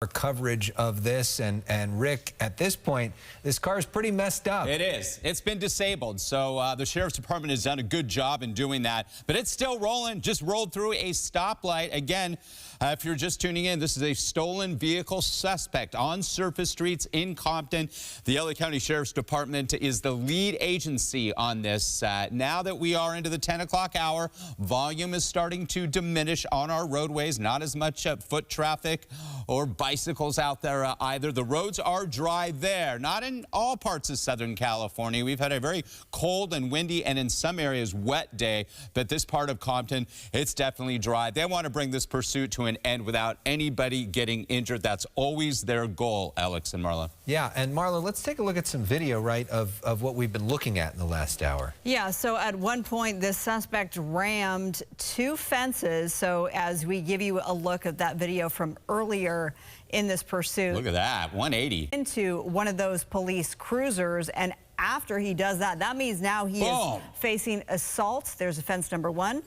coverage of this, and Rick, at this point, this car is pretty messed up. It is. It's been disabled, so the Sheriff's Department has done a good job in doing that, but it's still rolling. Just rolled through a stoplight. Again, if you're just tuning in, this is a stolen vehicle suspect on surface streets in Compton. The LA County Sheriff's Department is the lead agency on this. Now that we are into the 10 o'clock hour, volume is starting to diminish on our roadways. Not as much foot traffic or bicycles out there either. The roads are dry there, not in all parts of Southern California. We've had a very cold and windy and in some areas wet day, but this part of Compton, it's definitely dry. They want to bring this pursuit to an end without anybody getting injured. That's always their goal, Alex and Marla. Yeah, and Marla, let's take a look at some video, right, of what we've been looking at in the last hour. Yeah, so at one point, this suspect rammed two fences. So as we give you a look at that video from earlier in this pursuit. Look at that, 180. Into one of those police cruisers, and after he does that, that means now he is facing assault. There's offense number 1.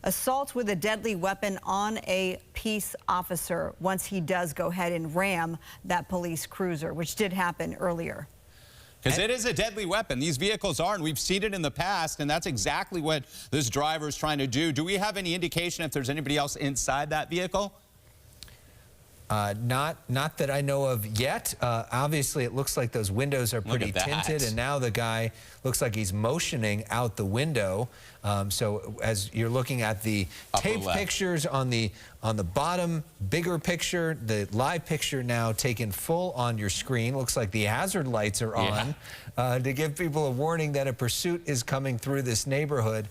Assault with a deadly weapon on a peace officer once he does go ahead and ram that police cruiser, which did happen earlier. Because it is a deadly weapon. These vehicles are, and we've seen it in the past, and that's exactly what this driver is trying to do. Do we have any indication if there's anybody else inside that vehicle? Not that I know of yet. Obviously, it looks like those windows are pretty tinted, and now the guy looks like he's motioning out the window. So as you're looking at the taped pictures on the bottom, bigger picture, the live picture now taken full on your screen. Looks like the hazard lights are on to give people a warning that a pursuit is coming through this neighborhood.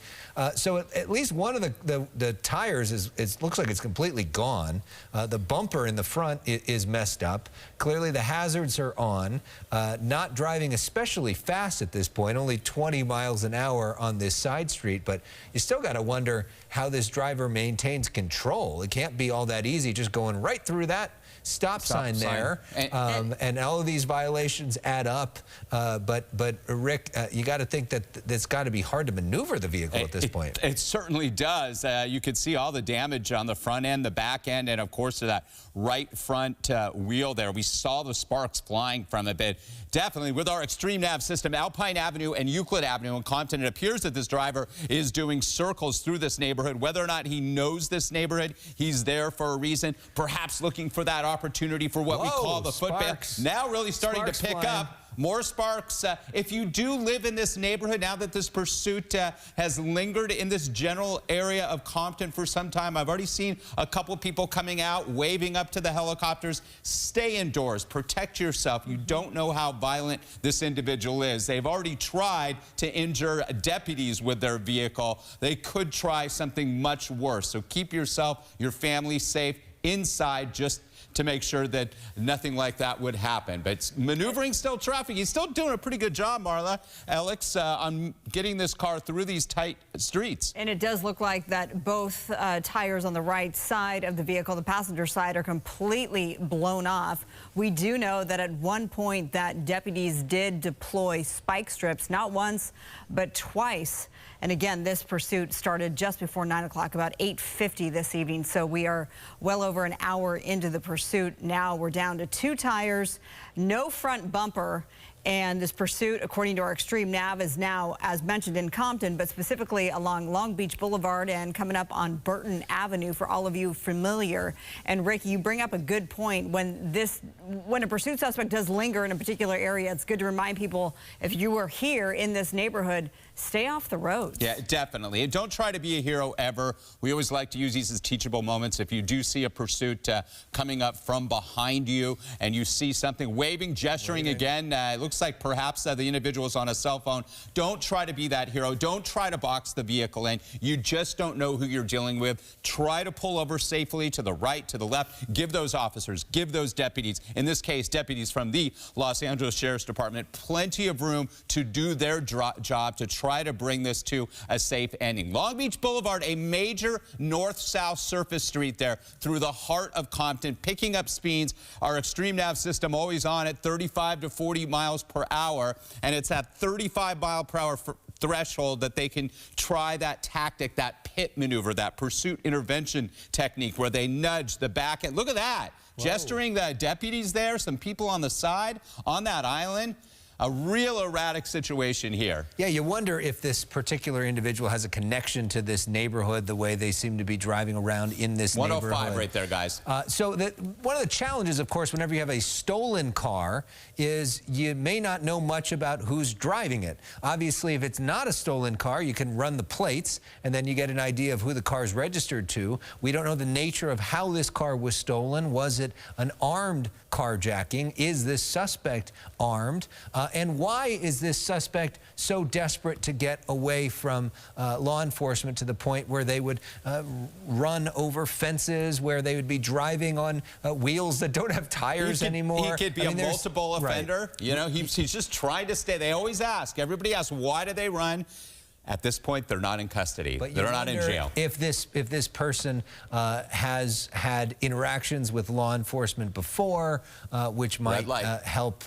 So at least one of the tires looks like it's completely gone. The bumper in the front is messed up. Clearly the hazards are on. Not driving especially fast at this point, only 20 miles an hour on this side street, but you still got to wonder how this driver maintains control. It can't be all that easy just going right through that stop sign there. And all of these violations add up. But Rick, you got to think that it's got to be hard to maneuver the vehicle at this point. It certainly does. You could see all the damage on the front end, the back end, and of course that right front wheel there. We saw the sparks flying from it, but definitely with our extreme nav system, Alpine Avenue and Euclid Avenue in Compton, it appears that this driver is doing circles through this neighborhood. Whether or not he knows this neighborhood, he's there for a reason, perhaps looking for that opportunity for what we call the foot ban. Now really starting to pick up. More sparks. If you do live in this neighborhood, now that this pursuit has lingered in this general area of Compton for some time, I've already seen a couple people coming out, waving up to the helicopters. Stay indoors. Protect yourself. You don't know how violent this individual is. They've already tried to injure deputies with their vehicle. They could try something much worse. So keep yourself, your family safe inside, just to make sure that nothing like that would happen. But maneuvering still traffic. He's still doing a pretty good job, Marla, Alex, on getting this car through these tight streets. And it does look like that both tires on the right side of the vehicle, the passenger side, are completely blown off. We do know that at one point that deputies did deploy spike strips, not once, but twice. And again, this pursuit started just before 9 o'clock, about 8:50 this evening. So we are well over an hour into the pursuit. Now we're down to 2 tires, no front bumper. And this pursuit, according to our extreme nav, is now, as mentioned, in Compton, but specifically along Long Beach Boulevard and coming up on Burton Avenue for all of you familiar. And Ricky, you bring up a good point. When a pursuit suspect does linger in a particular area, it's good to remind people, if you are here in this neighborhood, stay off the roads. Yeah, definitely. And don't try to be a hero ever. We always like to use these as teachable moments. If you do see a pursuit coming up from behind you and you see something waving, gesturing again, it looks like perhaps the individual is on a cell phone. Don't try to be that hero. Don't try to box the vehicle in. You just don't know who you're dealing with. Try to pull over safely to the right, to the left. Give those officers, give those deputies, in this case, deputies from the Los Angeles Sheriff's Department, plenty of room to do their job to try to bring this to a safe ending. Long Beach Boulevard, a major north-south surface street there through the heart of Compton, picking up speeds. Our extreme nav system always on at 35 to 40 miles per hour, and it's at 35 mile per hour threshold that they can try that tactic, that pit maneuver, that pursuit intervention technique where they nudge the back end. Look at that. gesturing the deputies there, some people on the side, on that island. A real erratic situation here. Yeah, you wonder if this particular individual has a connection to this neighborhood, the way they seem to be driving around in this 105 neighborhood. right there, guys. So one of the challenges, of course, whenever you have a stolen car is you may not know much about who's driving it. Obviously, if it's not a stolen car, you can run the plates, and then you get an idea of who the car is registered to. We don't know the nature of how this car was stolen. Was it an armed carjacking? Is this suspect armed? And why is this suspect so desperate to get away from law enforcement to the point where they would run over fences, where they would be driving on wheels that don't have tires anymore? He could be a multiple offender. Right. You know, he's just trying to stay. They always ask. Everybody asks, why do they run? At this point, they're not in custody. They're not in jail. If this person has had interactions with law enforcement before, which might help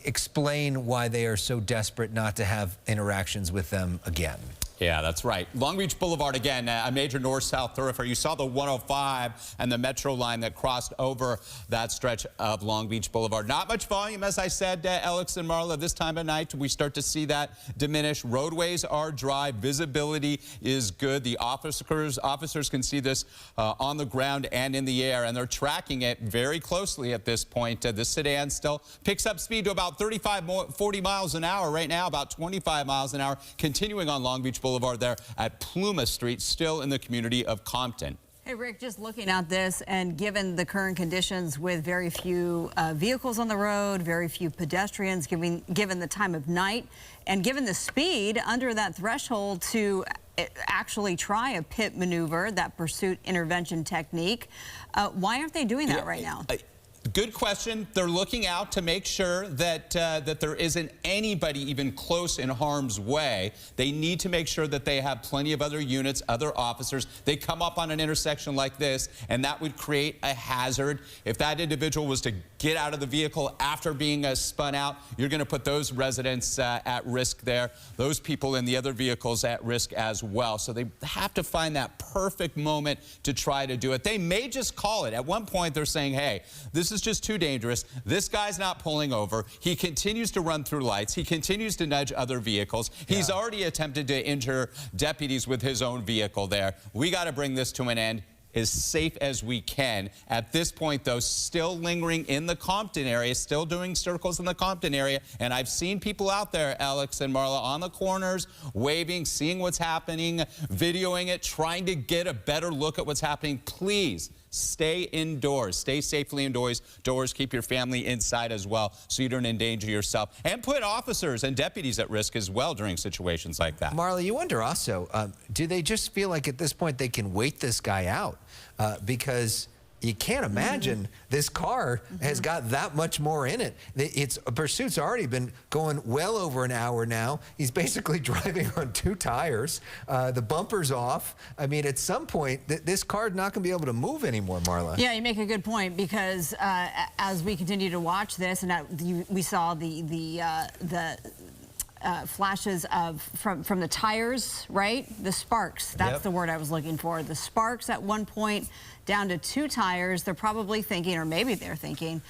explain why they are so desperate not to have interactions with them again. Yeah, that's right. Long Beach Boulevard, again, a major north-south thoroughfare. You saw the 105 and the Metro line that crossed over that stretch of Long Beach Boulevard. Not much volume, as I said, Alex and Marla. This time of night, we start to see that diminish. Roadways are dry. Visibility is good. The officers can see this on the ground and in the air, and they're tracking it very closely at this point. The sedan still picks up speed to about 40 miles an hour right now, about 25 miles an hour, continuing on Long Beach Boulevard there at Pluma Street, still in the community of Compton. Hey, Rick, just looking at this, and given the current conditions with very few vehicles on the road, very few pedestrians, given the time of night, and given the speed under that threshold to actually try a pit maneuver, that pursuit intervention technique, why aren't they doing that right now? Good question. They're looking out to make sure that that there isn't anybody even close in harm's way. They need to make sure that they have plenty of other units, other officers. They come up on an intersection like this, and that would create a hazard. If that individual was to get out of the vehicle after being spun out, you're going to put those residents at risk there, those people in the other vehicles at risk as well. So they have to find that perfect moment to try to do it. They may just call it. At one point, they're saying, hey, this is just too dangerous. This guy's not pulling over. He continues to run through lights. He continues to nudge other vehicles. He's already attempted to injure deputies with his own vehicle there. We got to bring this to an end as safe as we can. At this point, though, still lingering in the Compton area, still doing circles in the Compton area. And I've seen people out there, Alex and Marla, on the corners, waving, seeing what's happening, videoing it, trying to get a better look at what's happening. Please stay indoors. Stay safely indoors. Keep your family inside as well so you don't endanger yourself. And put officers and deputies at risk as well during situations like that. Marla, you wonder also, do they just feel like at this point they can wait this guy out? Because you can't imagine this car has got that much more in it. Its pursuit's already been going well over an hour now. He's basically driving on 2 tires. The bumper's off. I mean, at some point, this car's not going to be able to move anymore, Marla. Yeah, you make a good point, because as we continue to watch this, and we saw the flashes from the tires, right? The sparks, that's the word I was looking for. The sparks at one point down to 2 tires. They're probably thinking, or maybe they're thinking,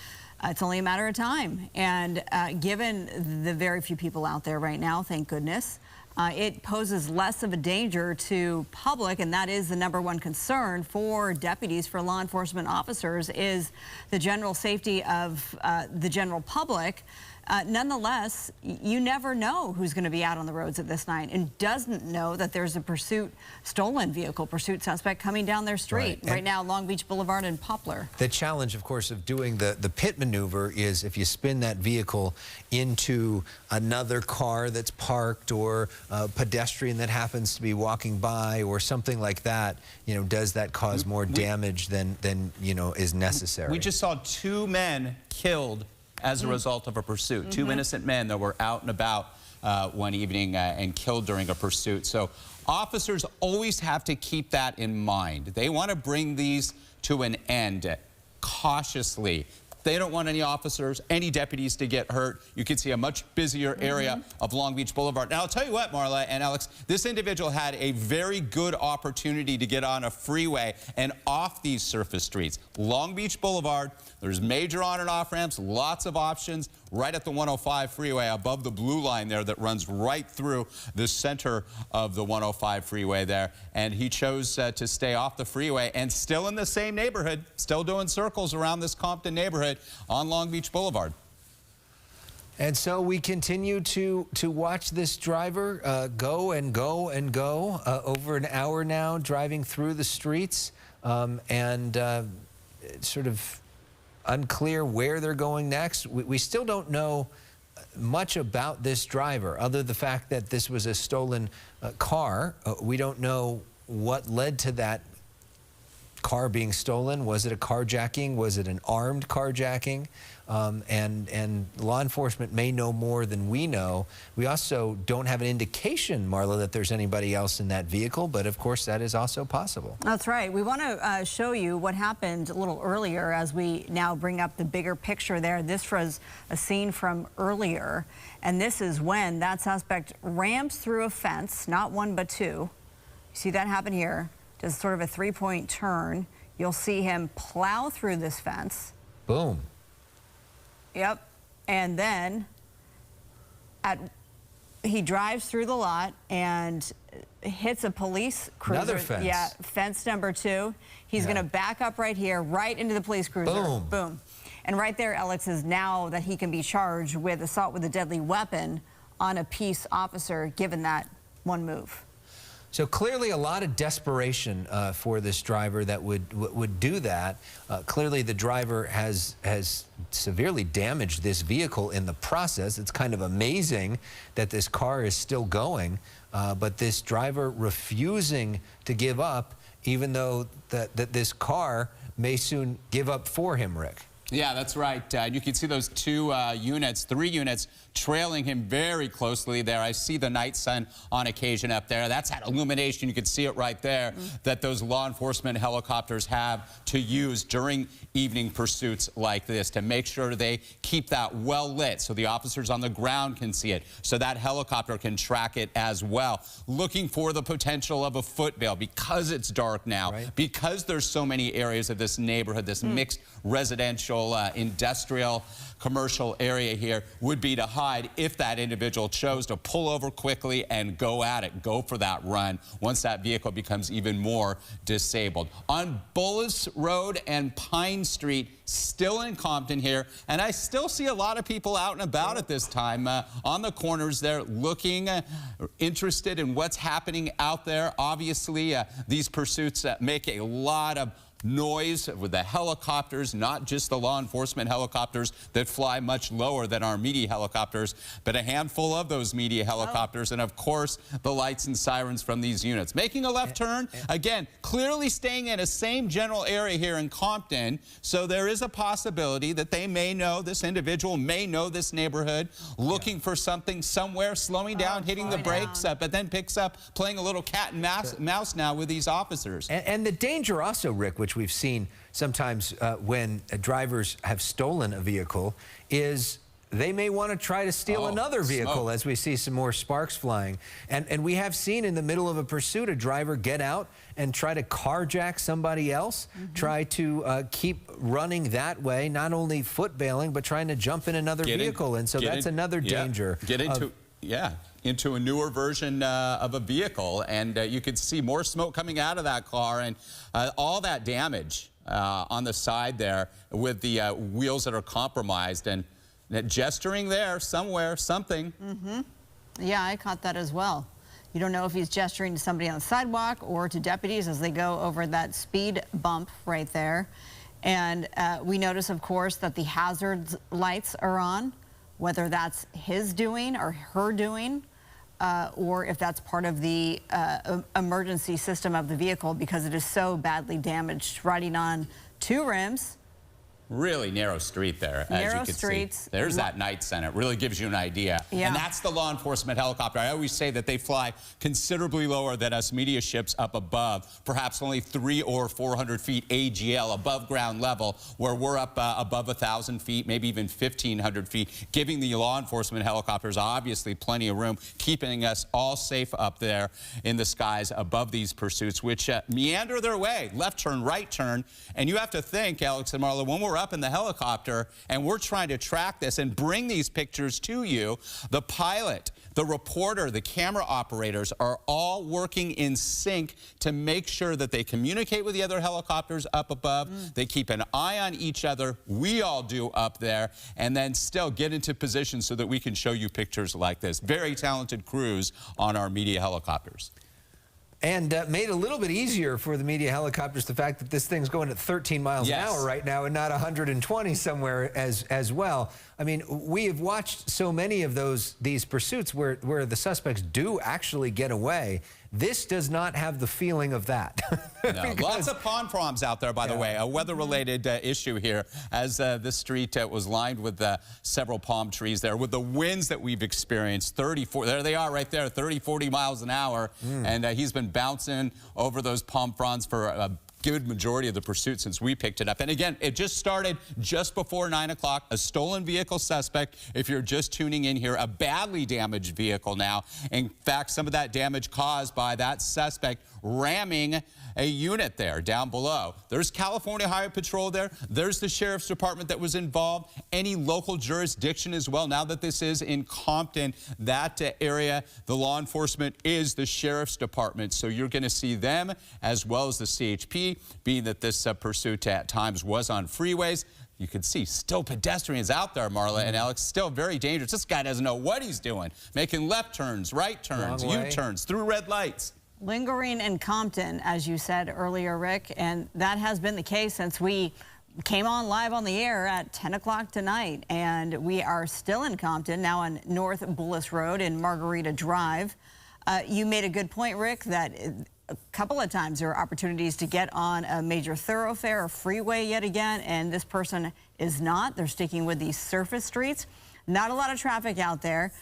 it's only a matter of time. And given the very few people out there right now, thank goodness, it poses less of a danger to public, and that is the #1 concern for deputies, for law enforcement officers, is the general safety of the general public. Nonetheless, you never know who's going to be out on the roads at this night and doesn't know that there's a stolen vehicle pursuit suspect coming down their street. Right now, Long Beach Boulevard and Poplar. The challenge, of course, of doing the pit maneuver is if you spin that vehicle into another car that's parked, or a pedestrian that happens to be walking by, or something like that, you know, does that cause more damage than you know, is necessary? We just saw 2 men killed as a result of a pursuit. 2 innocent men that were out and about one evening and killed during a pursuit. So officers always have to keep that in mind. They want to bring these to an end cautiously. They don't want any officers, any deputies to get hurt. You can see a much busier area of Long Beach Boulevard. Now, I'll tell you what, Marla and Alex, this individual had a very good opportunity to get on a freeway and off these surface streets. Long Beach Boulevard, there's major on and off ramps, lots of options right at the 105 freeway above the blue line there that runs right through the center of the 105 freeway there. And he chose to stay off the freeway and still in the same neighborhood, still doing circles around this Compton neighborhood on Long Beach Boulevard. And so we continue to watch this driver go and go and go over an hour now, driving through the streets, and sort of unclear where they're going next. We still don't know much about this driver, other than the fact that this was a stolen car. We don't know what led to that car being stolen. Was it a carjacking? Was it an armed carjacking? And law enforcement may know more than we know. We also don't have an indication, Marla, that there's anybody else in that vehicle, but of course that is also possible. That's right. We want to show you what happened a little earlier as we now bring up the bigger picture there. This was a scene from earlier, and this is when that suspect ramps through a fence, not one but two. You see that happen here, just sort of a three-point turn. You'll see him plow through this fence. Boom. Yep, and then he drives through the lot and hits a police cruiser. Another fence. Yeah, fence number 2. He's going to back up right here, right into the police cruiser. Boom. Boom. And right there, Alex, is now that he can be charged with assault with a deadly weapon on a peace officer, given that one move. So clearly a lot of desperation for this driver that would do that. Clearly the driver has severely damaged this vehicle in the process. It's kind of amazing that this car is still going, but this driver refusing to give up, even though that this car may soon give up for him, Rick. Yeah, that's right. You can see those 3 units trailing him very closely there. I see the night sun on occasion up there. That's that illumination. You can see it right there that those law enforcement helicopters have to use during evening pursuits like this to make sure they keep that well lit so the officers on the ground can see it, so that helicopter can track it as well. Looking for the potential of a foot bail because it's dark now, because there's so many areas of this neighborhood, this mixed residential, industrial, commercial area here, would be to hide if that individual chose to pull over quickly and go at it, go for that run once that vehicle becomes even more disabled. On Bullis Road and Pine Street, still in Compton here, and I still see a lot of people out and about at this time on the corners there, looking, interested in what's happening out there. Obviously, these pursuits make a lot of noise with the helicopters, not just the law enforcement helicopters that fly much lower than our media helicopters, but a handful of those media helicopters, and of course the lights and sirens from these units. Making a left turn, again, clearly staying in a same general area here in Compton, so there is a possibility that they may know, this individual may know this neighborhood, looking for something somewhere, slowing down, hitting the brakes, but then picks up, playing a little cat and mouse now with these officers. And the danger also, Rick, which we've seen sometimes when drivers have stolen a vehicle, is they may want to try to steal another vehicle, as we see some more sparks flying. And we have seen in the middle of a pursuit a driver get out and try to carjack somebody else, try to keep running that way, not only foot bailing, but trying to jump in another vehicle. And so that's another danger. Into a newer version of a vehicle, and you could see more smoke coming out of that car, and all that damage on the side there with the wheels that are compromised, and gesturing there somewhere, something. Yeah, I caught that as well. You don't know if he's gesturing to somebody on the sidewalk or to deputies as they go over that speed bump right there. And we notice, of course, that the hazard lights are on, whether that's his doing or her doing, or if that's part of the emergency system of the vehicle, because it is so badly damaged, riding on 2 rims Really narrow street there, as Narrow you can streets. see. There's that night center. It really gives you an idea. Yeah. And that's the law enforcement helicopter. I always say that they fly considerably lower than us media ships up above, perhaps only 300 or 400 feet AGL, above ground level, where we're up above 1,000 feet, maybe even 1,500 feet, giving the law enforcement helicopters obviously plenty of room, keeping us all safe up there in the skies above these pursuits, which meander their way, left turn, right turn. And you have to think, Alex and Marla, when we're up in the helicopter and we're trying to track this and bring these pictures to you, the pilot, the reporter, the camera operators are all working in sync to make sure that they communicate with the other helicopters up above. They keep an eye on each other. We all do up there, and then still get into position so that we can show you pictures like this. Very talented crews on our media helicopters. And made it a little bit easier for the media helicopters, the fact that this thing's going at 13 miles an hour right now and not 120 somewhere as well. I mean, we have watched so many of these pursuits where the suspects do actually get away. This does not have the feeling of that. No, lots of pom-poms out there, by the way. A weather-related issue here, as this street was lined with several palm trees there. With the winds that we've experienced, 34, there they are right there, 30, 40 miles an hour. And he's been bouncing over those palm fronds for a good majority of the pursuit since we picked it up. And again, it just started just before 9 o'clock. A stolen vehicle suspect, if you're just tuning in here, a badly damaged vehicle now. In fact, some of that damage caused by that suspect ramming a unit there down below. There's California Highway Patrol there. There's the Sheriff's Department that was involved. Any local jurisdiction as well. Now that this is in Compton, that area, the law enforcement is the Sheriff's Department. So you're going to see them as well as the CHP, being that this pursuit at times was on freeways. You can see still pedestrians out there, Marla and Alex, still very dangerous. This guy doesn't know what he's doing, making left turns, right turns, U-turns, through red lights. Lingering in Compton, as you said earlier, Rick, and that has been the case since we came on live on the air at 10 o'clock tonight, and we are still in Compton, now on North Bullis Road in Margarita Drive. You made a good point, Rick, that a couple of times there are opportunities to get on a major thoroughfare or freeway yet again, and this person is not. They're sticking with these surface streets. Not a lot of traffic out there.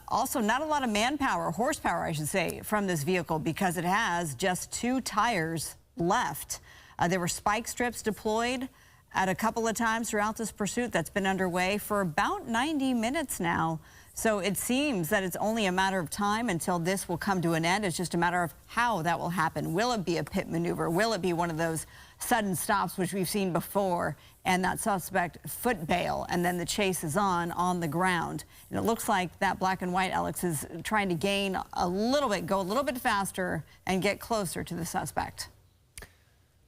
Also, not a lot of manpower, horsepower, I should say, from this vehicle because it has just 2 tires left. There were spike strips deployed at a couple of times throughout this pursuit that's been underway for about 90 minutes now. So it seems that it's only a matter of time until this will come to an end. It's just a matter of how that will happen. Will it be a pit maneuver? Will it be one of those sudden stops, which we've seen before, and that suspect foot bail, and then the chase is on the ground? And it looks like that black and white, Alex, is trying to gain a little bit, go a little bit faster and get closer to the suspect.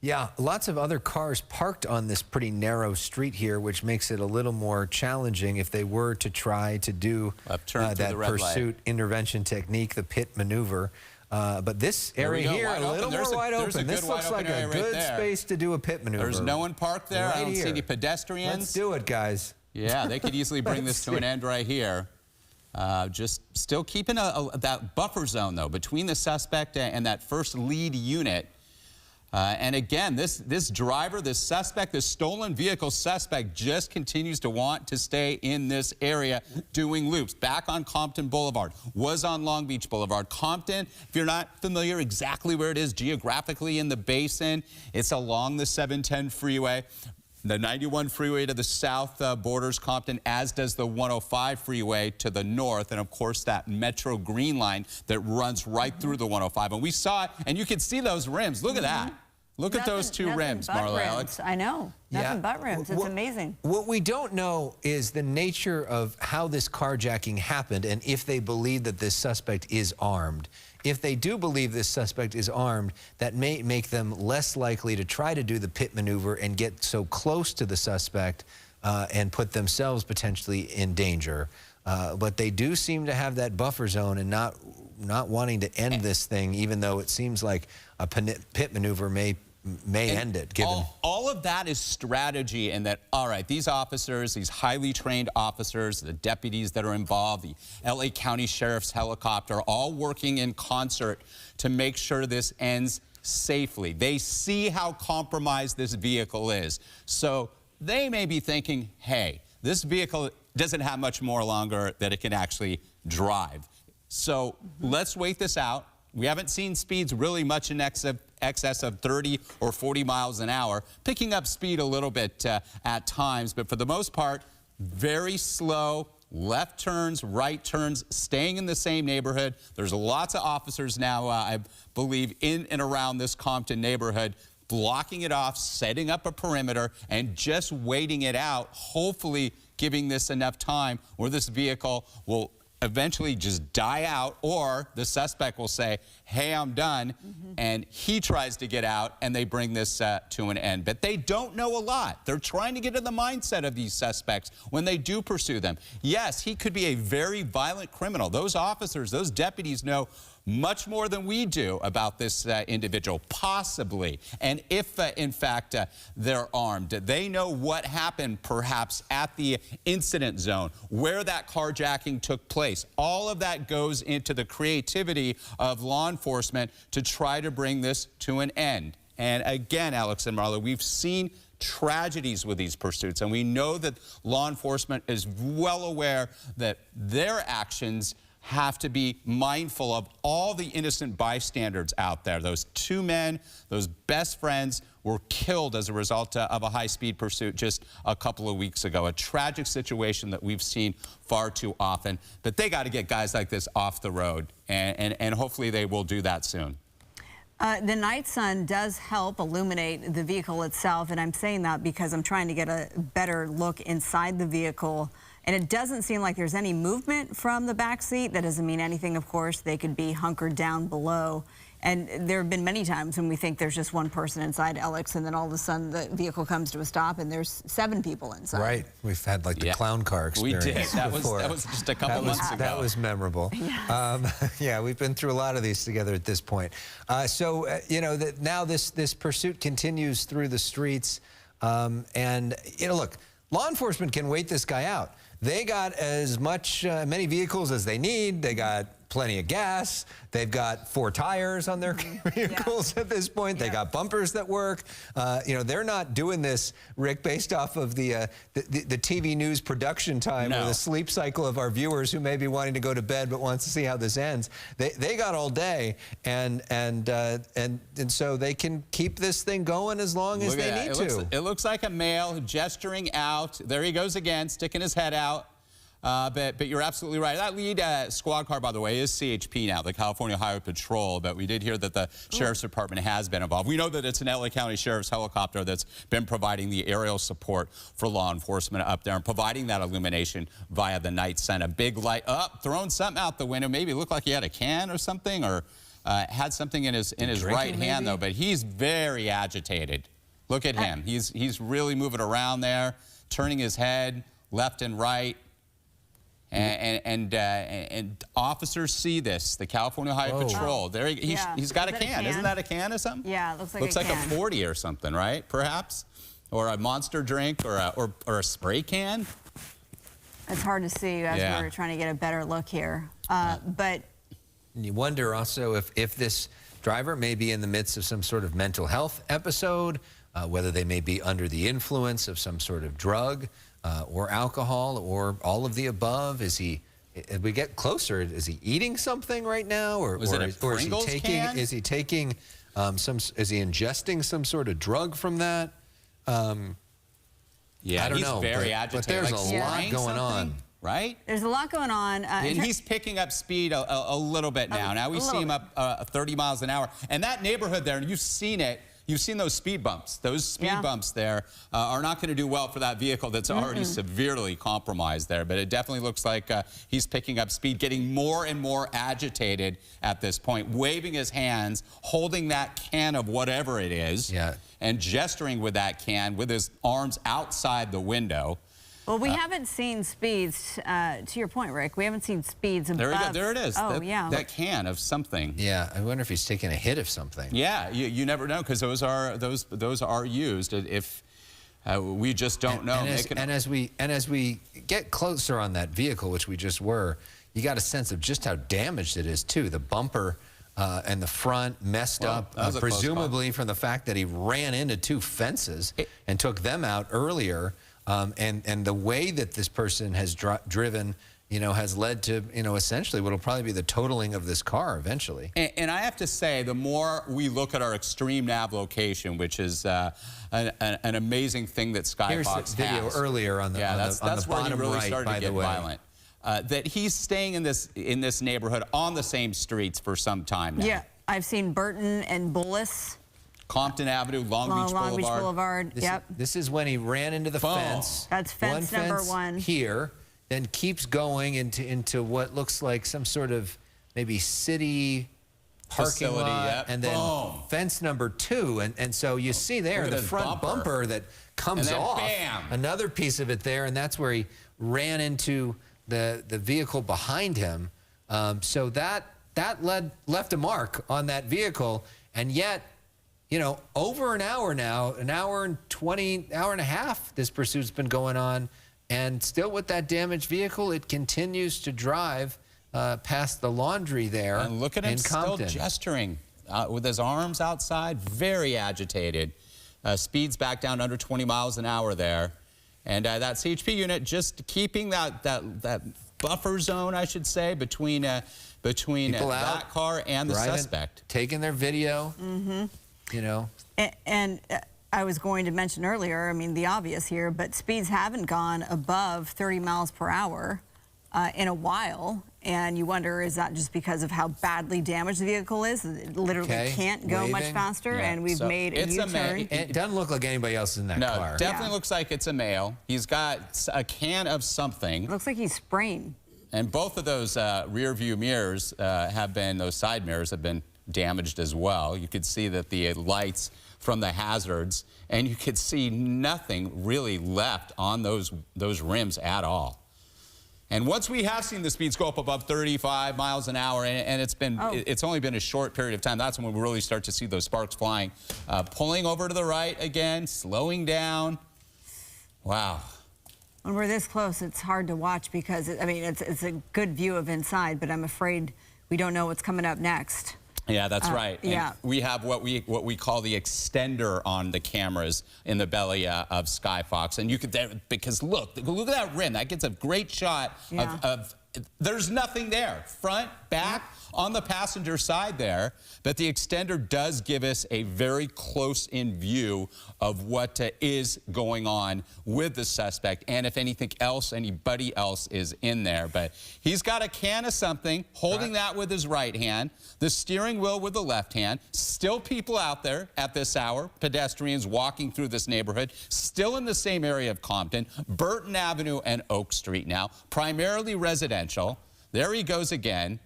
Yeah, lots of other cars parked on this pretty narrow street here, which makes it a little more challenging if they were to try to do that pursuit intervention technique, the pit maneuver. But this area here, a little more wide open. This looks like a good space to do a pit maneuver. There's no one parked there. I don't see any pedestrians. Let's do it, guys. Yeah, they could easily bring this to an end right here. Just still keeping that buffer zone, though, between the suspect and that first lead unit. And again, this driver, this suspect, this stolen vehicle suspect just continues to want to stay in this area doing loops. Back on Compton Boulevard, was on Long Beach Boulevard. Compton, if you're not familiar exactly where it is geographically in the basin, it's along the 710 freeway. The 91 freeway to the south borders Compton, as does the 105 freeway to the north, and of course that Metro Green Line that runs right through the 105. And we saw it, and you can see those rims. Look at that. Look at those 2 rims, Marla, Alex. I know. Nothing but rims. It's amazing. What we don't know is the nature of how this carjacking happened and if they believe that this suspect is armed. If they do believe this suspect is armed, that may make them less likely to try to do the pit maneuver and get so close to the suspect and put themselves potentially in danger. But they do seem to have that buffer zone and not wanting to end this thing, even though it seems like a pit maneuver may end it. Given all of that is strategy, and that, all right, these officers, these highly trained officers, the deputies that are involved, the LA County Sheriff's helicopter, all working in concert to make sure this ends safely. They see how compromised this vehicle is. So they may be thinking, hey, this vehicle doesn't have much more longer that it can actually drive. So let's wait this out. We haven't seen speeds really much in excess of 30 or 40 miles an hour, picking up speed a little bit at times, but for the most part, very slow. Left turns, right turns, staying in the same neighborhood. There's lots of officers now, I believe, in and around this Compton neighborhood, blocking it off, setting up a perimeter, and just waiting it out, hopefully giving this enough time where this vehicle will eventually just die out, or the suspect will say, hey, I'm done, and he tries to get out, and they bring this to an end. But they don't know a lot. They're trying to get in the mindset of these suspects when they do pursue them. Yes, he could be a very violent criminal. Those officers, those deputies know much more than we do about this individual, possibly. And if, in fact, they're armed, they know what happened perhaps at the incident zone, where that carjacking took place. All of that goes into the creativity of law enforcement to try to bring this to an end. And again, Alex and Marla, we've seen tragedies with these pursuits, and we know that law enforcement is well aware that their actions have to be mindful of all the innocent bystanders out there. Those two men, those best friends, were killed as a result of a high-speed pursuit just a couple of weeks ago. A tragic situation that we've seen far too often. But they got to get guys like this off the road, and hopefully they will do that soon. The night sun does help illuminate the vehicle itself, and I'm saying that because I'm trying to get a better look inside the vehicle. And it doesn't seem like there's any movement from the back seat. That doesn't mean anything, of course. They could be hunkered down below. And there have been many times when we think there's just one person inside, Alex, and then all of a sudden the vehicle comes to a stop and there's 7 people inside. Right. We've had like the clown car experience. We did. That was just a couple months ago. That was memorable. Yes. Yeah, we've been through a lot of these together at this point. You know, now this pursuit continues through the streets. And, you know, look, law enforcement can wait this guy out. They got as many vehicles as they need. They got plenty of gas. They've got 4 tires on their vehicles at this point. They got bumpers that work. You know, they're not doing this, Rick, based off of the TV news production time or the sleep cycle of our viewers who may be wanting to go to bed but wants to see how this ends. They got all day, and so they can keep this thing going as long as they need to. It looks like a male gesturing out. There he goes again, sticking his head out. But you're absolutely right. That lead squad car, by the way, is CHP now, the California Highway Patrol. But we did hear that the Sheriff's Department has been involved. We know that it's an LA County Sheriff's helicopter that's been providing the aerial support for law enforcement up there and providing that illumination via the night sun. A big light up, throwing something out the window. Maybe it looked like he had a can or something, or had something in his right hand, though. But he's very agitated. Look at him. He's really moving around there, turning his head left and right. And officers see this, the California Highway Patrol. There he's got a can. Isn't that a can or something? Yeah, it looks like a 40 or something, right? Perhaps, or a Monster drink, or a spray can. It's hard to see as we're trying to get a better look here. But you wonder also if this driver may be in the midst of some sort of mental health episode, whether they may be under the influence of some sort of drug. Or alcohol, or all of the above. As we get closer, is he eating something right now, or is he taking? Is he taking Is he ingesting some sort of drug from that? Yeah, I don't know. He's very agitated. But there's a lot going on. Right? There's a lot going on. And he's picking up speed a little bit now. Now we see him up 30 miles an hour. And that neighborhood there, and you've seen it. You've seen those speed bumps. Those speed bumps there are not going to do well for that vehicle that's already severely compromised there. But it definitely looks like he's picking up speed, getting more and more agitated at this point, waving his hands, holding that can of whatever it is, and gesturing with that can with his arms outside the window. Well, we haven't seen speeds, to your point, Rick, we haven't seen speeds above. There we go. There it is. Oh, that can of something. Yeah, I wonder if he's taking a hit of something. Yeah, you never know, because those are used if we just don't know. And as we get closer on that vehicle, which we just were, you got a sense of just how damaged it is too. The bumper and the front messed up, presumably from the fact that he ran into 2 fences and took them out earlier. And the way that this person has driven, has led to, essentially what will probably be the totaling of this car eventually. And I have to say, the more we look at our extreme nav location, which is an amazing thing that Skyfox has. Here's the video earlier on the, that's where he really started to get violent. That he's staying in this neighborhood on the same streets for some time now. Yeah, I've seen Burton and Bullis. Compton Avenue, Long Beach Boulevard. This is when he ran into the fence. That's fence number 1. Here, then keeps going into what looks like some sort of maybe city parking lot, and then fence number 2. And so you see there the front bumper that comes off. Bam. Another piece of it there, and that's where he ran into the vehicle behind him. So that left a mark on that vehicle, and yet, over an hour now, an hour and 20, hour and a half, this pursuit's been going on, and still with that damaged vehicle, it continues to drive past the laundry there. And look at him still gesturing with his arms outside, very agitated. Speeds back down under 20 miles an hour there. And that CHP unit just keeping that buffer zone, I should say, between that car and the suspect. Taking their video, And I was going to mention earlier, I mean, the obvious here, but speeds haven't gone above 30 miles per hour in a while. And you wonder, is that just because of how badly damaged the vehicle is? It literally can't go much faster, and we've made a U-turn. It doesn't look like anybody else in that car. No, definitely looks like it's a male. He's got a can of something. Looks like he's spraying. And both of those rear view mirrors those side mirrors have been damaged as well. You could see that the lights from the hazards, and you could see nothing really left on those rims at all. And once we have seen the speeds go up above 35 miles an hour, and it's only been a short period of time, that's when we really start to see those sparks flying. Pulling over to the right again, slowing down. Wow. When we're this close, it's hard to watch because, it's a good view of inside, but I'm afraid we don't know what's coming up next. Yeah, that's right. And we have what we call the extender on the cameras in the belly of Skyfox, and you could because look at that rim. That gets a great shot of there's nothing there, front, back, on the passenger side there, but the extender does give us a very close-in view of what is going on with the suspect, and if anybody else is in there. But he's got a can of something, holding that with his right hand, the steering wheel with the left hand. Still people out there at this hour, pedestrians walking through this neighborhood, still in the same area of Compton, Burton Avenue and Oak Street now, primarily residential. There he goes again.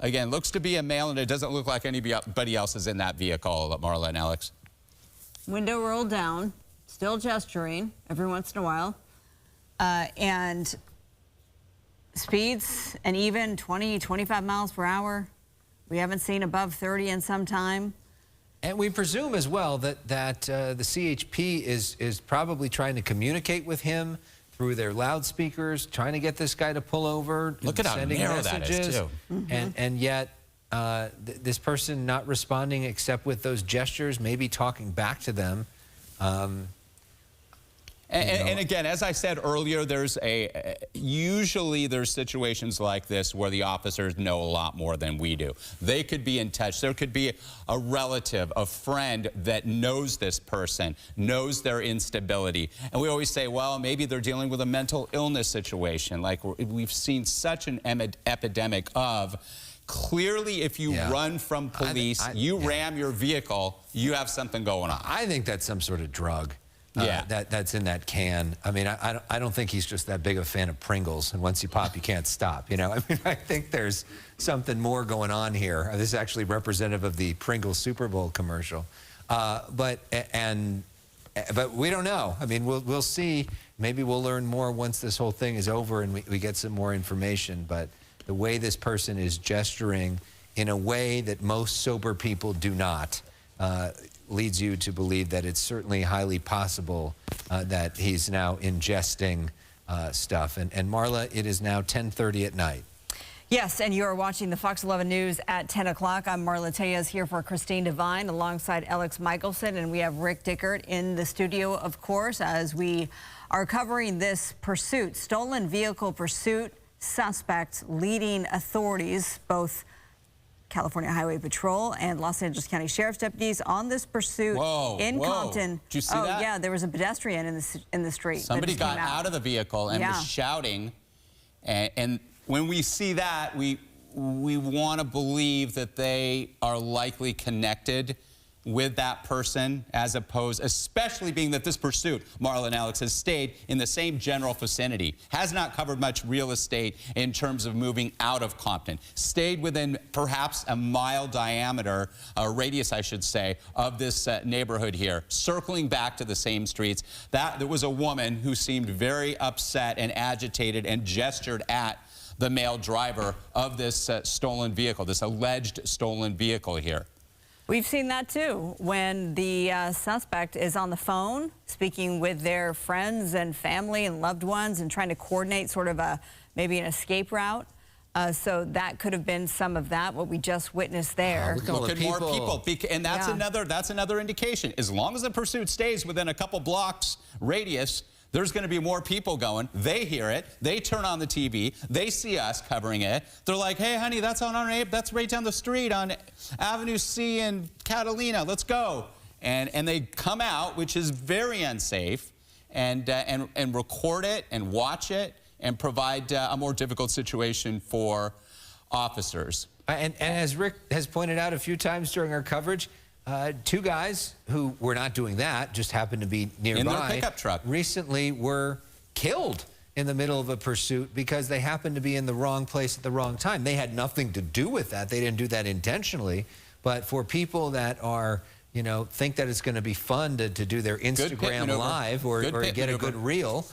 Again, looks to be a male, and it doesn't look like anybody else is in that vehicle, Marla and Alex. Window rolled down, still gesturing every once in a while. And speeds, and even 20, 25 miles per hour. We haven't seen above 30 in some time. And we presume as well that the CHP is probably trying to communicate with him through their loudspeakers, trying to get this guy to pull over. Look at how narrow that is, too. And yet, this person not responding except with those gestures, maybe talking back to them. And again, as I said earlier, usually there's situations like this where the officers know a lot more than we do. They could be in touch. There could be a relative, a friend that knows this person, knows their instability. And we always say, well, maybe they're dealing with a mental illness situation. Like we've seen such an epidemic of. Clearly, if you run from police, you ram your vehicle, you have something going on. I think that's some sort of drug. That's in that can. I mean, I don't think he's just that big of a fan of Pringles, and once you pop, you can't stop, I mean, I think there's something more going on here. This is actually representative of the Pringles Super Bowl commercial. But we don't know. I mean, we'll see. Maybe we'll learn more once this whole thing is over and we get some more information. But the way this person is gesturing in a way that most sober people do not, leads you to believe that it's certainly highly possible that he's now ingesting stuff. And Marla, it is now 10:30 at night. Yes, and you are watching the Fox 11 News at 10 o'clock. I'm Marla Tejas here for Christine Devine alongside Alex Michelson, and we have Rick Dickert in the studio, of course, as we are covering this pursuit, stolen vehicle pursuit suspect leading authorities, both California Highway Patrol and Los Angeles County Sheriff's deputies on this pursuit in Compton. Did you see that? Oh, yeah, there was a pedestrian in the street. Somebody got out of the vehicle and was shouting, and when we see that, we want to believe that they are likely connected with that person, as opposed, especially being that this pursuit, Marla and Alex, has stayed in the same general vicinity, has not covered much real estate in terms of moving out of Compton, stayed within perhaps a mile diameter, radius, I should say, of this neighborhood here, circling back to the same streets. There was a woman who seemed very upset and agitated and gestured at the male driver of this stolen vehicle, this alleged stolen vehicle here. We've seen that too, when the suspect is on the phone speaking with their friends and family and loved ones and trying to coordinate sort of maybe an escape route. So that could have been some of that, what we just witnessed there. Look at more people. And that's another indication. As long as the pursuit stays within a couple blocks radius, there's going to be more people going. They hear it. They turn on the TV. They see us covering it. They're like, hey, honey, that's that's right down the street on Avenue C in Catalina. Let's go. And they come out, which is very unsafe, and record it and watch it and provide a more difficult situation for officers. And as Rick has pointed out a few times during our coverage, two guys who were not doing that, just happened to be nearby, in their pickup truck, recently were killed in the middle of a pursuit because they happened to be in the wrong place at the wrong time. They had nothing to do with that. They didn't do that intentionally. But for people that are, you know, think that it's going to be fun to do their Instagram live or to get a good reel,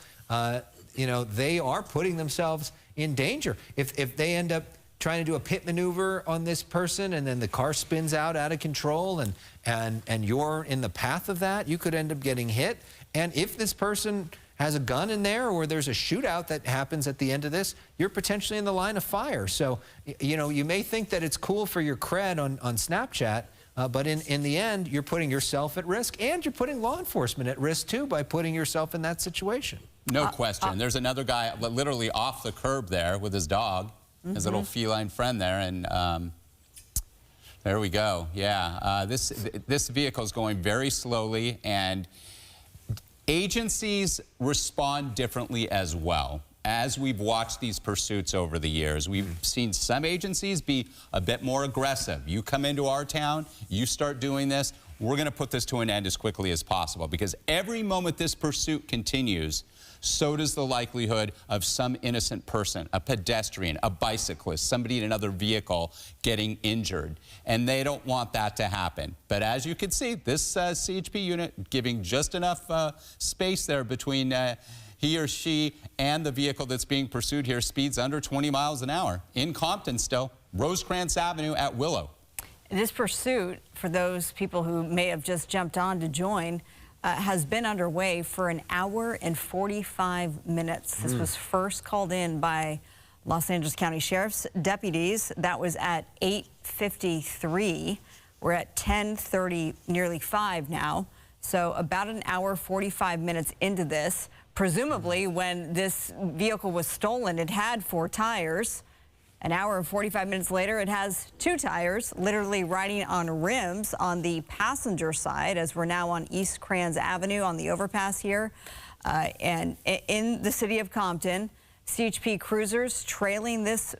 you know, they are putting themselves in danger. If they end up trying to do a pit maneuver on this person and then the car spins out of control and you're in the path of that, you could end up getting hit. And if this person has a gun in there or there's a shootout that happens at the end of this, you're potentially in the line of fire. So, you know, you may think that it's cool for your cred on Snapchat, but in the end, you're putting yourself at risk and you're putting law enforcement at risk too by putting yourself in that situation. No question. There's another guy literally off the curb there with his dog. His little feline friend there, and there we go. Yeah, this vehicle is going very slowly, and agencies respond differently as well. As we've watched these pursuits over the years, we've seen some agencies be a bit more aggressive. You come into our town, you start doing this, we're going to put this to an end as quickly as possible, because every moment this pursuit continues, so does the likelihood of some innocent person, a pedestrian, a bicyclist, somebody in another vehicle getting injured. And they don't want that to happen. But as you can see, this CHP unit giving just enough space there between he or she and the vehicle that's being pursued here, speeds under 20 miles an hour. In Compton still, Rosecrans Avenue at Willow. This pursuit, for those people who may have just jumped on to join, has been underway for an hour and 45 minutes. This was first called in by Los Angeles County Sheriff's deputies. That was at 8:53. We're at 10:30, nearly 5 now. So about an hour, 45 minutes into this. Presumably, when this vehicle was stolen, it had 4 tires. An hour and 45 minutes later, it has 2 tires, literally riding on rims on the passenger side, as we're now on East Kranz Avenue on the overpass here. And in the city of Compton, CHP cruisers trailing this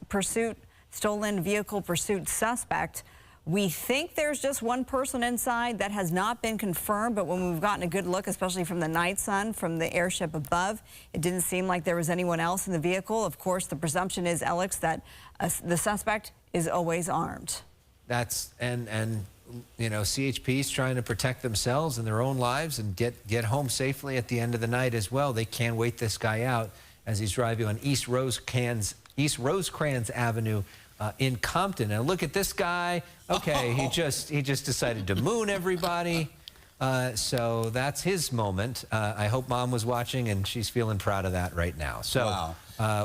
stolen vehicle pursuit suspect. We think there's just one person inside. That has not been confirmed, but when we've gotten a good look, especially from the night sun, from the airship above, it didn't seem like there was anyone else in the vehicle. Of course, the presumption is, Alex, that the suspect is always armed. That's, and you know, CHP's trying to protect themselves and their own lives and get home safely at the end of the night as well. They can't wait this guy out as he's driving on East Rosecrans Avenue in Compton. And look at this guy. Okay, he just decided to moon everybody. So that's his moment. I hope Mom was watching and she's feeling proud of that right now. So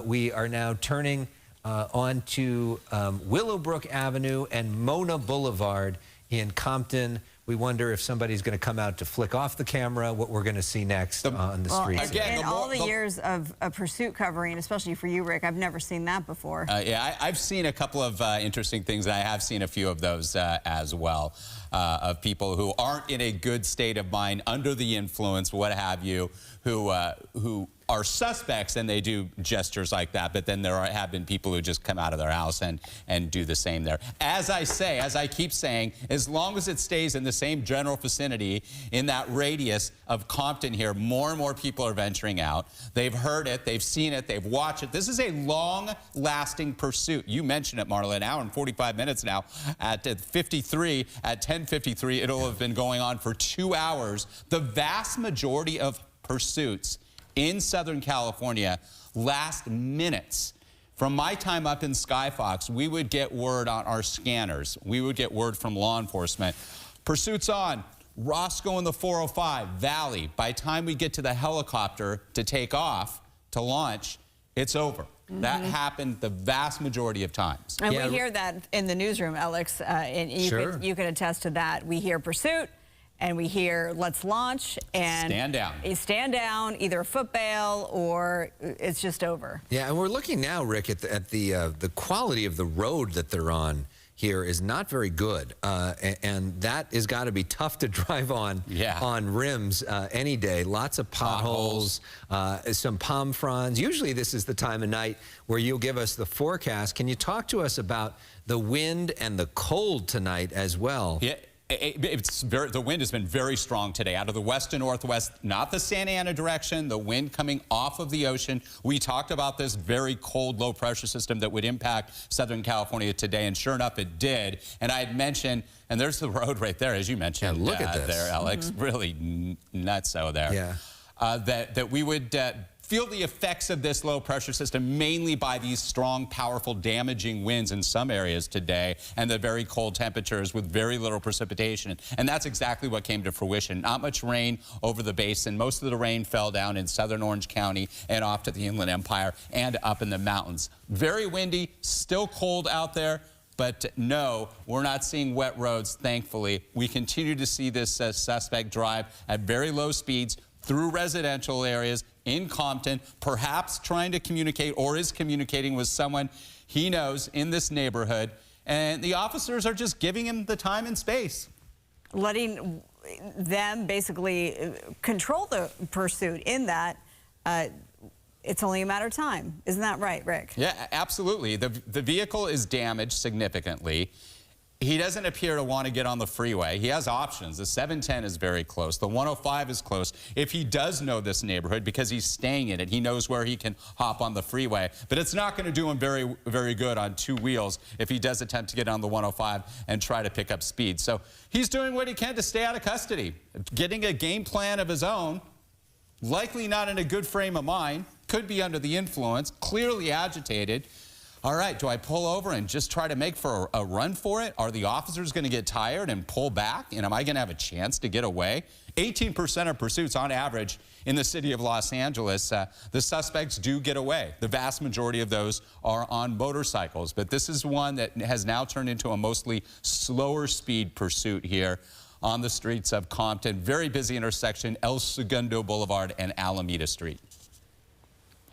we are now turning onto Willowbrook Avenue and Mona Boulevard in Compton. We wonder if somebody's going to come out to flick off the camera, what we're going to see next on the streets. Again, in all the years of pursuit covering, especially for you, Rick, I've never seen that before. Yeah, I've seen a couple of interesting things, and I have seen a few of those as well, of people who aren't in a good state of mind, under the influence, what have you, who are suspects, and they do gestures like that, but then there have been people who just come out of their house and do the same there. As I keep saying, as long as it stays in the same general vicinity, in that radius of Compton here, more and more people are venturing out. They've heard it, they've seen it, they've watched it. This is a long-lasting pursuit. You mentioned it, Marla, an hour and 45 minutes now. At 10:53, it'll have been going on for 2 hours. The vast majority of pursuits in Southern California last minutes. From my time up in Skyfox, we would get word on our scanners. We would get word from law enforcement. Pursuits on Roscoe and the 405, Valley. By the time we get to the helicopter to take off, to launch, it's over. That happened the vast majority of times. And we hear that in the newsroom, Alex, and you can attest to that. We hear pursuit, and we hear let's launch, and stand down, either a foot bail or it's just over. Yeah, and we're looking now, Rick, at the quality of the road that they're on here is not very good, and that has got to be tough to drive on rims any day. Lots of potholes, some palm fronds. Usually this is the time of night where you'll give us the forecast. Can you talk to us about the wind and the cold tonight as well? Yeah. The wind has been very strong today out of the west to northwest, not the Santa Ana direction, the wind coming off of the ocean. We talked about this very cold low pressure system that would impact Southern California today, and sure enough it did. And I had mentioned, and there's the road right there, as you mentioned. Yeah, look at this there, Alex. Really nutso there. Yeah. That we would feel the effects of this low pressure system mainly by these strong, powerful, damaging winds in some areas today, and the very cold temperatures with very little precipitation. And that's exactly what came to fruition. Not much rain over the basin. Most of the rain fell down in southern Orange County and off to the Inland Empire and up in the mountains. Very windy, still cold out there. But no, we're not seeing wet roads, thankfully. We continue to see this suspect drive at very low speeds through residential areas in Compton, perhaps trying to communicate or is communicating with someone he knows in this neighborhood. And the officers are just giving him the time and space. Letting them basically control the pursuit in that it's only a matter of time. Isn't that right, Rick? Yeah, absolutely. The vehicle is damaged significantly. He doesn't appear to want to get on the freeway. He has options. The 710 is very close. The 105 is close. If he does know this neighborhood because he's staying in it, he knows where he can hop on the freeway. But it's not going to do him very, very good on two wheels if he does attempt to get on the 105 and try to pick up speed. So he's doing what he can to stay out of custody, getting a game plan of his own, likely not in a good frame of mind, could be under the influence, clearly agitated. All right, do I pull over and just try to make for a run for it? Are the officers going to get tired and pull back? And am I going to have a chance to get away? 18% of pursuits on average in the city of Los Angeles, the suspects do get away. The vast majority of those are on motorcycles. But this is one that has now turned into a mostly slower speed pursuit here on the streets of Compton. Very busy intersection, El Segundo Boulevard and Alameda Street.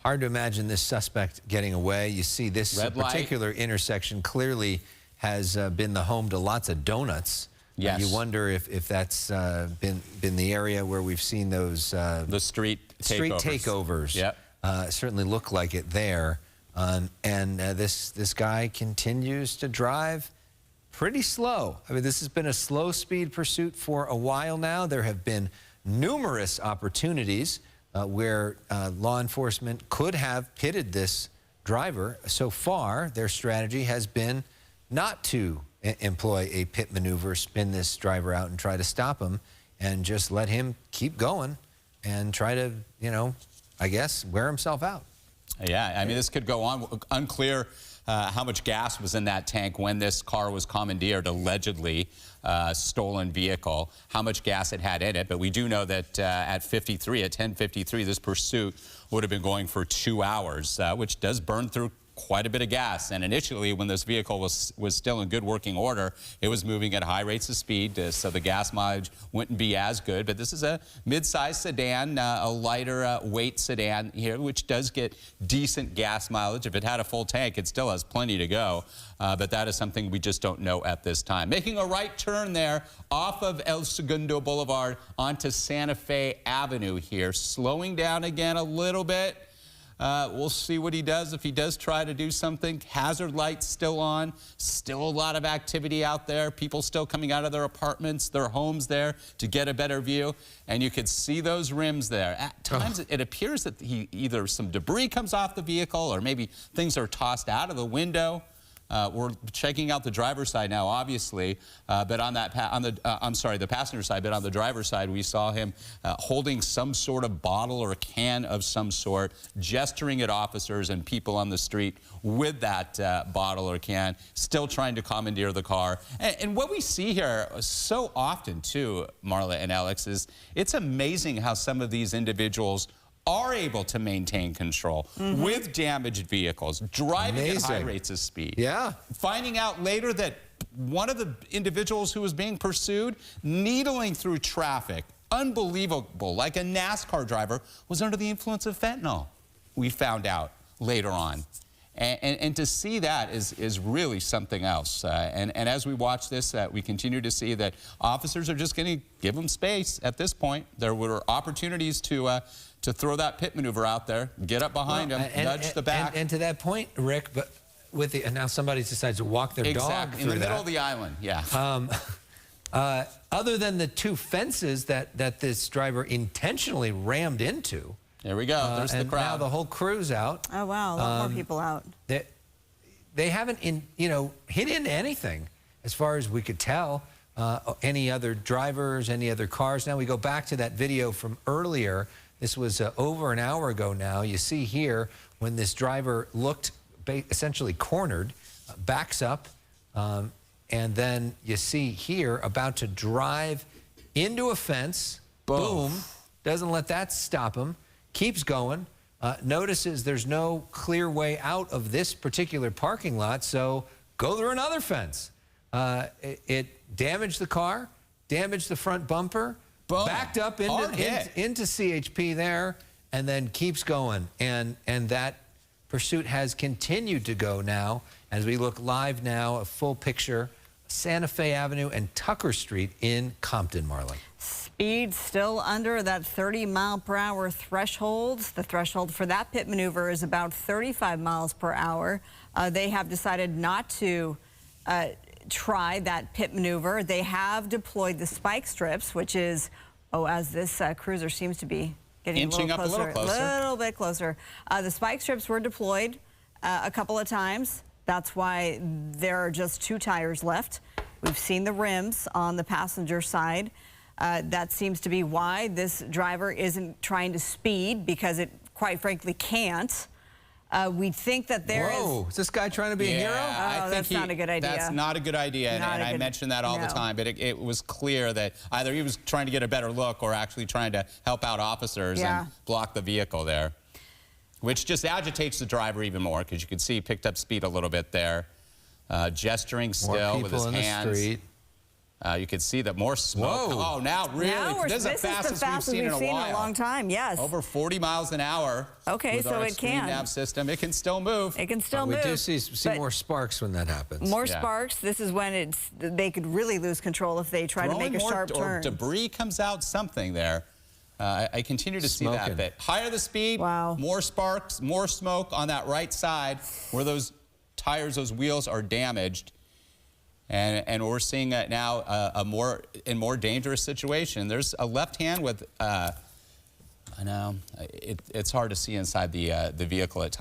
Hard to imagine this suspect getting away. You see this particular intersection clearly has been the home to lots of donuts. Yes. You wonder if that's been the area where we've seen those the street takeovers. Yep. Certainly look like it there. This guy continues to drive pretty slow. I mean, this has been a slow speed pursuit for a while now. There have been numerous opportunities where law enforcement could have pitted this driver. So far, their strategy has been not to employ a pit maneuver, spin this driver out and try to stop him, and just let him keep going and try to, you know, I guess, wear himself out. Yeah, I mean, this could go on. Unclear how much gas was in that tank when this car was commandeered, allegedly stolen vehicle, how much gas it had in it. But we do know that at 10:53, this pursuit would have been going for 2 hours, which does burn through quite a bit of gas. And initially, when this vehicle was still in good working order, it was moving at high rates of speed, so the gas mileage wouldn't be as good. But this is a mid-size sedan, a lighter weight sedan here, which does get decent gas mileage. If it had a full tank, it still has plenty to go. But that is something we just don't know at this time. Making a right turn there off of El Segundo Boulevard onto Santa Fe Avenue here. Slowing down again a little bit. We'll see what he does if he does try to do something. Hazard lights still on. Still a lot of activity out there. People still coming out of their apartments, their homes there to get a better view. And you could see those rims there. At times, it appears that either some debris comes off the vehicle or maybe things are tossed out of the window. We're checking out the driver's side now, obviously, but on that, the passenger side, but on the driver's side, we saw him holding some sort of bottle or a can of some sort, gesturing at officers and people on the street with that bottle or can, still trying to commandeer the car. And what we see here so often, too, Marla and Alex, is it's amazing how some of these individuals are able to maintain control with damaged vehicles, driving at high rates of speed. Yeah. Finding out later that one of the individuals who was being pursued, needling through traffic, unbelievable, like a NASCAR driver, was under the influence of fentanyl, we found out later on. And to see that is really something else. And as we watch this, we continue to see that officers are just going to give them space at this point. There were opportunities to throw that pit maneuver out there, get up behind them, nudge the back. And to that point, Rick, but with the, and now somebody decides to walk their dog through in the middle of the island, yeah. Other than the two fences that this driver intentionally rammed into. There we go. There's the crowd. Now the whole crew's out. Oh, wow. A lot more people out. They haven't, hit into anything, as far as we could tell. Any other drivers, any other cars. Now we go back to that video from earlier. This was over an hour ago now. You see here when this driver looked essentially cornered, backs up, and then you see here about to drive into a fence. Boom. Doesn't let that stop him. Keeps going. Notices there's no clear way out of this particular parking lot, so go through another fence. It damaged the car, damaged the front bumper, backed up into CHP there, and then keeps going. And that pursuit has continued to go now. As we look live now, a full picture, Santa Fe Avenue and Tucker Street in Compton, Marla. Speed still under that 30-mile-per-hour threshold. The threshold for that pit maneuver is about 35 miles per hour. They have decided not to try that pit maneuver. They have deployed the spike strips, which is, as this cruiser seems to be getting inching up a little closer. A little bit closer. The spike strips were deployed a couple of times. That's why there are just 2 tires left. We've seen the rims on the passenger side. That seems to be why this driver isn't trying to speed, because it, quite frankly, can't. We think that there is this guy trying to be a hero? Oh, that's not a good idea. That's not a good idea, and I mention that all the time, but it was clear that either he was trying to get a better look or actually trying to help out officers and block the vehicle there, which just agitates the driver even more, because you can see he picked up speed a little bit there, gesturing still with his hands. The street. You can see that more smoke. Whoa. Oh, now really, this is the fastest we've seen in a while. In a long time, yes. Over 40 miles an hour. Okay, with so our it can. nav system. It can still move. It can still move. We do see more sparks when that happens. More sparks. This is when they could really lose control if they try to make a sharp turn. Or debris comes out, something there. I continue to see that bit. Higher the speed, more sparks, more smoke on that right side where those tires, those wheels are damaged. And we're seeing it now a more dangerous situation. There's a left hand with, I know, it's hard to see inside the vehicle at times.